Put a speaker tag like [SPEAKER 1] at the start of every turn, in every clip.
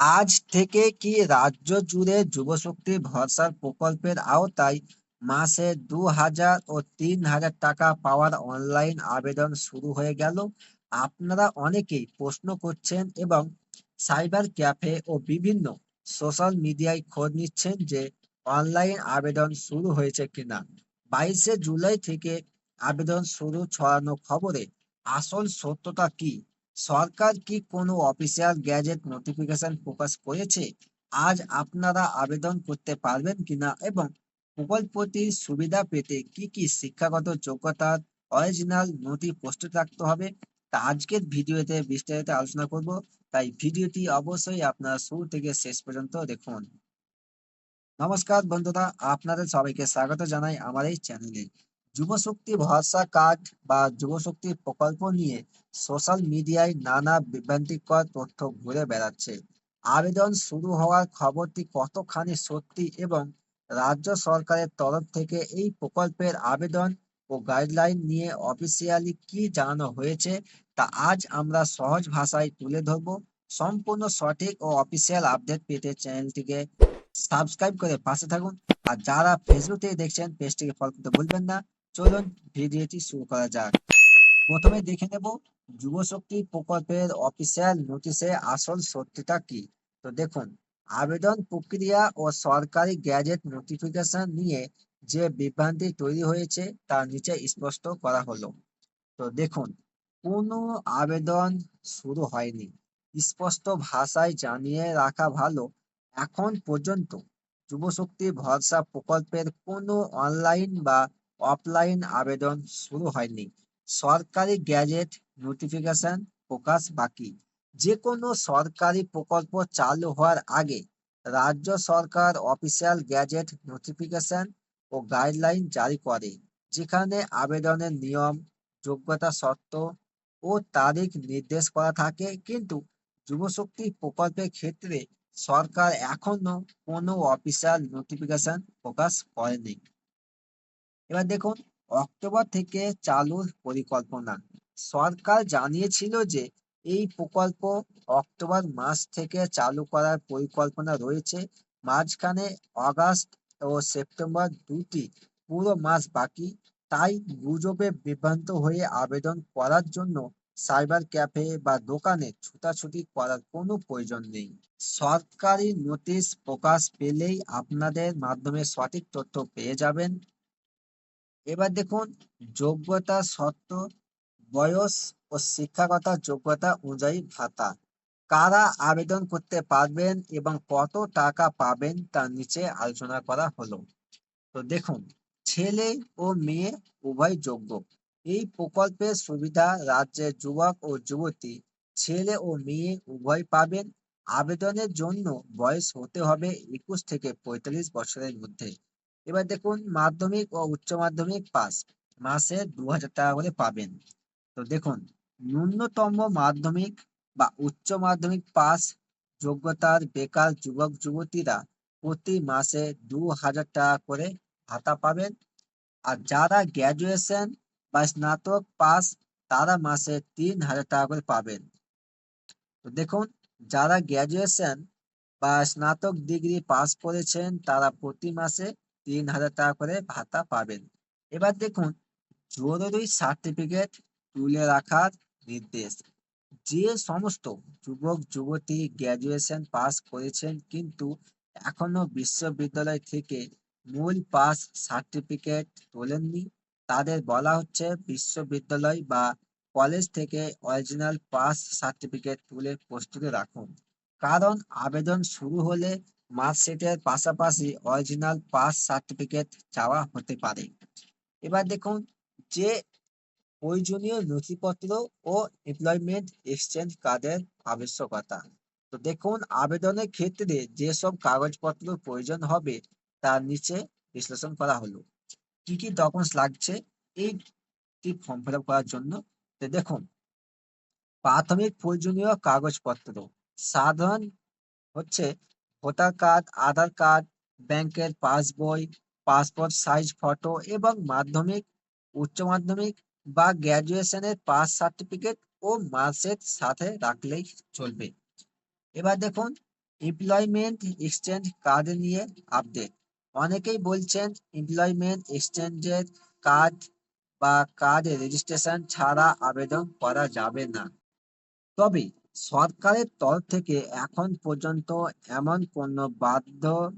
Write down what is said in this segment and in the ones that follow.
[SPEAKER 1] আজ থেকে কি রাজ্য জুড়ে যুবশক্তি ভরসার প্রকল্পের আওতায় মাসে ২,০০০ ও ৩,০০০ টাকা পাওয়ার অনলাইন আবেদন শুরু হয়ে গেল? আপনারা অনেকেই প্রশ্ন করছেন এবং সাইবার ক্যাফে ও বিভিন্ন সোশ্যাল মিডিয়ায় খোঁজ নিচ্ছেন যে অনলাইন আবেদন শুরু হয়েছে কিনা। ২২শে জুলাই থেকে আবেদন শুরু ছড়ানো খবরে আসল সত্যতা কি? সরকার কি কোনো অফিসিয়াল গ্যাজেট নোটিফিকেশন প্রকাশ করেছে? আজ আপনারা আবেদন করতে পারবেন কিনা এবং প্রকল্পটির সুবিধা পেতে কি কি শিক্ষাগত যোগ্যতার অরিজিনাল নথি প্রস্তুত রাখতে হবে, তা আজকের ভিডিওতে বিস্তারিত আলোচনা করব। তাই ভিডিওটি অবশ্যই আপনারা শুরু থেকে শেষ পর্যন্ত দেখুন। নমস্কার বন্ধুরা, আপনাদের সবাইকে স্বাগত জানাই আমার এই চ্যানেলে। যুবশক্তি ভরসা কার্ড বা যুবশক্তি প্রকল্প নিয়ে সোশ্যাল মিডিয়ায় নানা বিভ্রান্তিকর তথ্য ঘুরে বেড়াচ্ছে। আবেদন শুরু হওয়ার খবরটি কতখানি সত্যি এবং রাজ্য সরকারের তরফ থেকে এই প্রকল্পের আবেদন ও গাইডলাইন নিয়ে অফিসিয়ালি কি জানানো হয়েছে, তা আজ আমরা সহজ ভাষায় তুলে ধরব। সম্পূর্ণ সঠিক ও অফিসিয়াল আপডেট পেতে চ্যানেলটিকে সাবস্ক্রাইব করে পাশে থাকুন। আর যারা ফেসবুক থেকে দেখছেন পেজটিকে ফলো করতে ভুলবেন না। চলুন ভিডিওটি শুরু করা যাক। প্রথমে দেখে নেব যুবশক্তি প্রকল্পের অফিসিয়াল নোটিশে আসল সত্যিটা কি। তো দেখুন, আবেদন প্রক্রিয়া ও সরকারি গ্যাজেট নোটিফিকেশন নিয়ে যে বিভ্রান্তি তৈরি হয়েছে তা নিচে স্পষ্ট করা হলো। তো দেখুন, কোনো আবেদন শুরু হয়নি। স্পষ্ট ভাষায় জানিয়ে রাখা ভালো, এখন পর্যন্ত যুবশক্তি ভরসা প্রকল্পের কোনো অনলাইন বা অফলাইন আবেদন শুরু হয়নি। সরকারি গ্যাজেট নোটিফিকেশন প্রকাশ বাকি। যে কোনো সরকারি প্রকল্প চালু হওয়ার আগে রাজ্য সরকার অফিসিয়াল গ্যাজেট নোটিফিকেশন ও গাইডলাইন জারি করে, যেখানে আবেদনের নিয়ম, যোগ্যতা শর্ত ও তারিখ নির্দেশ করা থাকে। কিন্তু যুবশক্তি প্রকল্পের ক্ষেত্রে সরকার এখনো কোনো অফিসিয়াল নোটিফিকেশন প্রকাশ করেনি। এবার দেখুন, অক্টোবর থেকে চালুর পরিকল্পনা। সরকার জানিয়েছিল যে এই প্রকল্প অক্টোবর মাস থেকে চালু করার পরিকল্পনা রয়েছে। মাঝখানে আগস্ট ও সেপ্টেম্বর দুটি পুরো মাস বাকি। তাই গুজবে বিভ্রান্ত হয়ে আবেদন করার জন্য সাইবার ক্যাফে বা দোকানে ছুটাছুটি করার কোনো প্রয়োজন নেই। সরকারি নোটিশ প্রকাশ পেলেই আপনাদের মাধ্যমে সঠিক তথ্য পেয়ে যাবেন। এবার দেখুন, যোগ্যতা শর্ত, বয়স ও শিক্ষাগত যোগ্যতা অনুযায়ী ভাতা। কারা আবেদন করতে পারবেন এবং কত টাকা পাবেন তা নিচে আলোচনা করা হলো। তো দেখুন, ছেলে ও মেয়ে উভয় যোগ্য। এই প্রকল্পের সুবিধা রাজ্যের যুবক ও যুবতী, ছেলে ও মেয়ে উভয় পাবেন। আবেদনের জন্য বয়স হতে হবে 21 থেকে 45 বছরের মধ্যে। এবার দেখুন, মাধ্যমিক ও উচ্চ মাধ্যমিক পাস, মাসে ২,০০০ টাকা করে পাবেন। তো দেখুন, ন্যূনতম মাধ্যমিক বা উচ্চ মাধ্যমিক পাস যোগ্যতার বেকার যুবক যুবতীরা প্রতি মাসে ২,০০০ টাকা করে ভাতা পাবেন। আর যারা গ্র্যাজুয়েশন বা স্নাতক পাস, তারা মাসে ৩,০০০ টাকা করে পাবেন। তো দেখুন, যারা গ্র্যাজুয়েশন বা স্নাতক ডিগ্রি পাস করেছেন তারা প্রতি মাসে ৩,০০০ টাকা করে ভাতা পাবেন। এবার দেখুন, জরুরি সার্টিফিকেট তুলে রাখার নির্দেশ। যে সমস্ত যুবক যুবতী গ্র্যাজুয়েশন পাস করেছেন কিন্তু এখনো বিশ্ববিদ্যালয় থেকে মূল পাস সার্টিফিকেট তোলেননি, তাদের বলা হচ্ছে বিশ্ববিদ্যালয় বা কলেজ থেকে অরিজিনাল পাস সার্টিফিকেট তুলে প্রস্তুতি রাখুন। কারণ আবেদন শুরু হলে মার্কশিটের পাশাপাশি অরিজিনাল পাস সার্টিফিকেট চাওয়া হতে পারে। এবার দেখুন, যে প্রয়োজনীয় নথিপত্র ও এমপ্লয়মেন্ট এক্সচেঞ্জ কার্ডের আবশ্যকতা। তো দেখুন, আবেদনের ক্ষেত্রে যেসব কাগজপত্র প্রয়োজন হবে তার নিচে বিশ্লেষণ করা হলো। কি কি ডকুমেন্টস লাগছে এই ফর্ম ফিল আপ করার জন্য। তো দেখুন, প্রাথমিক প্রয়োজনীয় কাগজপত্র সাধারণ হচ্ছে ভোটার কার্ড, আধার কার্ড, ব্যাংকের পাসবই, পাসপোর্ট সাইজ ফটো এবং মাধ্যমিক, উচ্চ মাধ্যমিক বা গ্র্যাজুয়েশনের পাস সার্টিফিকেট ও মার্কশিট সাথে রাখলেই চলবে। এবার দেখুন, এমপ্লয়মেন্ট এক্সচেঞ্জ কার্ড নিয়ে আপডেট। অনেকেই বলছেন এমপ্লয়মেন্ট এক্সচেঞ্জের কার্ড বা কার্ড রেজিস্ট্রেশন ছাড়া আবেদন করা যাবে না। তবে সরকারের তরফ থেকে এখন পর্যন্ত এমন কোনো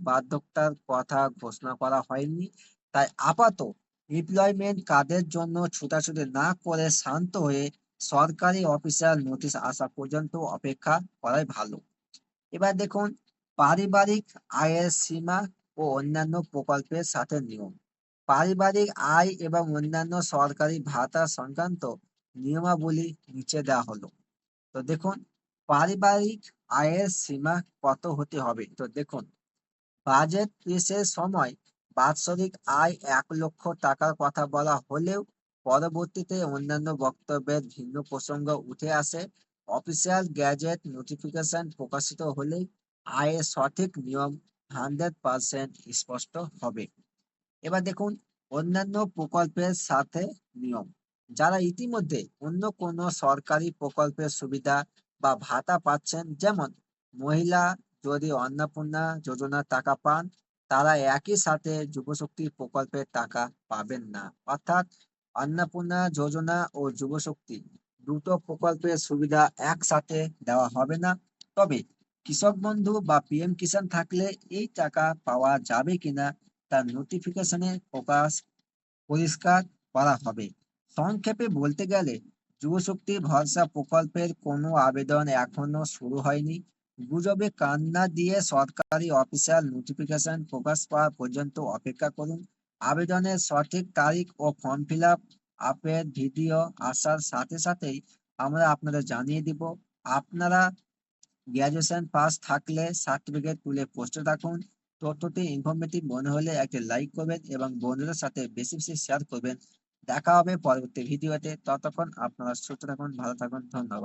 [SPEAKER 1] বাধ্যকতার কথা ঘোষণা করা হয়নি। তাই আপাতত এমপ্লয়মেন্ট কার্ডের জন্য ছুটাছুটি না করে শান্ত হয়ে সরকারি অফিসিয়াল নোটিশ আসা পর্যন্ত অপেক্ষা করাই ভালো। এবার দেখুন, পারিবারিক আয়ের সীমা ও অন্যান্য প্রকল্পের সাথে নিয়ম। পারিবারিক আয় এবং অন্যান্য সরকারি ভাতা সংক্রান্ত নিয়মাবলী নিচে দেওয়া হলো। তো দেখুন, পারিবারিক আয়ের সীমা কত হতে হবে। তো দেখুন, বাজেট পেশের সময় বাৎসরিক আয় 1 লক্ষ টাকার কথা বলা হলেও পরবর্তীতে অন্যান্য বক্তব্যের ভিন্ন প্রসঙ্গ উঠে আসে। অফিসিয়াল গ্যাজেট নোটিফিকেশন প্রকাশিত হলেই আয়ের সঠিক নিয়ম 100% স্পষ্ট হবে। এবার দেখুন, অন্যান্য প্রকল্পের সাথে নিয়ম। যারা ইতিমধ্যে অন্য কোনো সরকারি প্রকল্পের সুবিধা বা ভাতা পাচ্ছেন, যেমন মহিলা যদি অন্নপূর্ণা যোজনার টাকা পান, তারা একই সাথে যুবশক্তি প্রকল্পের টাকা পাবেন না। অর্থাৎ অন্নপূর্ণা যোজনা ও যুবশক্তি দুটো প্রকল্পের সুবিধা একসাথে দেওয়া হবে না। তবে কৃষক বন্ধু বা পিএম কিষাণ থাকলে এই টাকা পাওয়া যাবে কিনা তার নোটিফিকেশনে পরিষ্কার করা হবে। সংক্ষেপে বলতে গেলে যুবশক্তি ভরসা প্রকল্পের কোনো আবেদন এখনো শুরু হয়নি। গুজবে কান না দিয়ে সরকারি অফিসিয়াল নোটিফিকেশন প্রকাশ পাওয়া পর্যন্ত অপেক্ষা করুন। আবেদনের সঠিক তারিখ ও ফর্ম ফিল আপের ভিডিও আসার সাথে সাথেই আমরা আপনাদের জানিয়ে দিব। আপনারা গ্র্যাজুয়েশন পাস থাকলে সার্টিফিকেট তুলে পোস্টে রাখুন। তথ্যটি ইনফরমেটিভ মনে হলে একটি লাইক করবেন এবং বন্ধুদের সাথে বেশি বেশি শেয়ার করবেন। দেখা হবে পরবর্তী ভিডিওতে। ততক্ষণ আপনারা সুস্থ থাকুন, ভালো থাকুন। ধন্যবাদ।